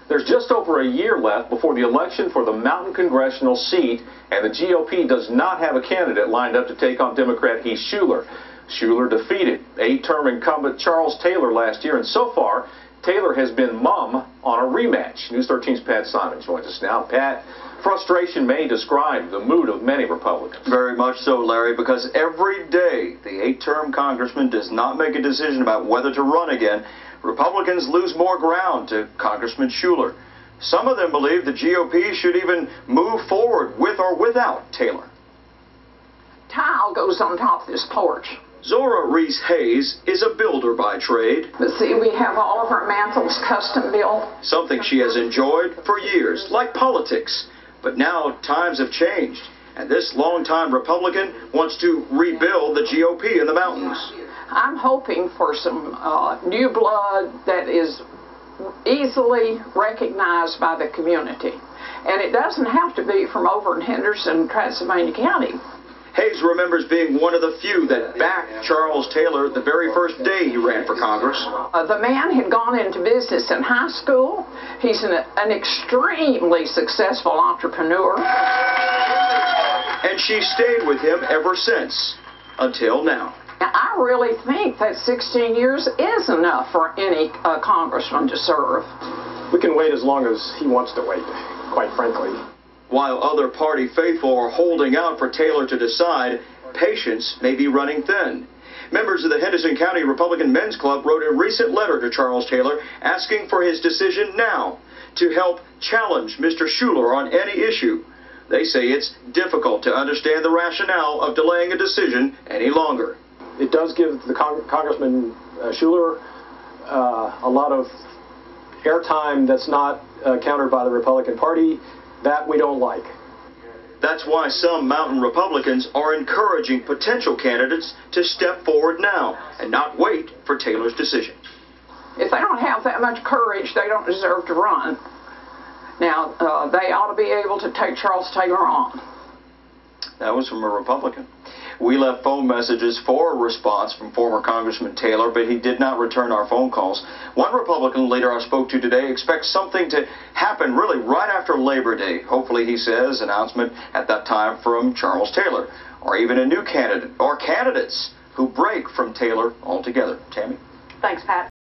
There's just over a year left before the election for the Mountain Congressional seat, and the GOP does not have a candidate lined up to take on Democrat Heath Shuler. Shuler defeated 8-term incumbent Charles Taylor last year, and so far, Taylor has been mum on a rematch. News 13's Pat Simon joins us now. Pat, frustration may describe the mood of many Republicans. Very much so, Larry, because every day the 8-term congressman does not make a decision about whether to run again, Republicans lose more ground to Congressman Shuler. Some of them believe the GOP should even move forward with or without Taylor. Tile goes on top of this porch. Zora Reese Hayes is a builder by trade. But see, we have all of our mantles custom built. Something she has enjoyed for years, like politics. But now times have changed, and this longtime Republican wants to rebuild the GOP in the mountains. I'm hoping for some new blood that is easily recognized by the community. And it doesn't have to be from over in Henderson, Transylvania County. Hayes remembers being one of the few that backed Charles Taylor the very first day he ran for Congress. The man had gone into business in high school. He's an extremely successful entrepreneur. And she stayed with him ever since, until now. I really think that 16 years is enough for any congressman to serve. We can wait as long as he wants to wait, quite frankly. While other party faithful are holding out for Taylor to decide, patience may be running thin. Members of the Henderson County Republican Men's Club wrote a recent letter to Charles Taylor asking for his decision now to help challenge Mr. Shuler on any issue. They say it's difficult to understand the rationale of delaying a decision any longer. It does give the Congressman Shuler a lot of airtime that's not countered by the Republican Party. That we don't like. That's why some mountain Republicans are encouraging potential candidates to step forward now and not wait for Taylor's decision. If they don't have that much courage, they don't deserve to run. Now, they ought to be able to take Charles Taylor on. That was from a Republican. We left phone messages for a response from former Congressman Taylor, but he did not return our phone calls. One Republican leader I spoke to today expects something to happen really right after Labor Day. Hopefully, he says, announcement at that time from Charles Taylor, or even a new candidate, or candidates who break from Taylor altogether. Tammy? Thanks, Pat.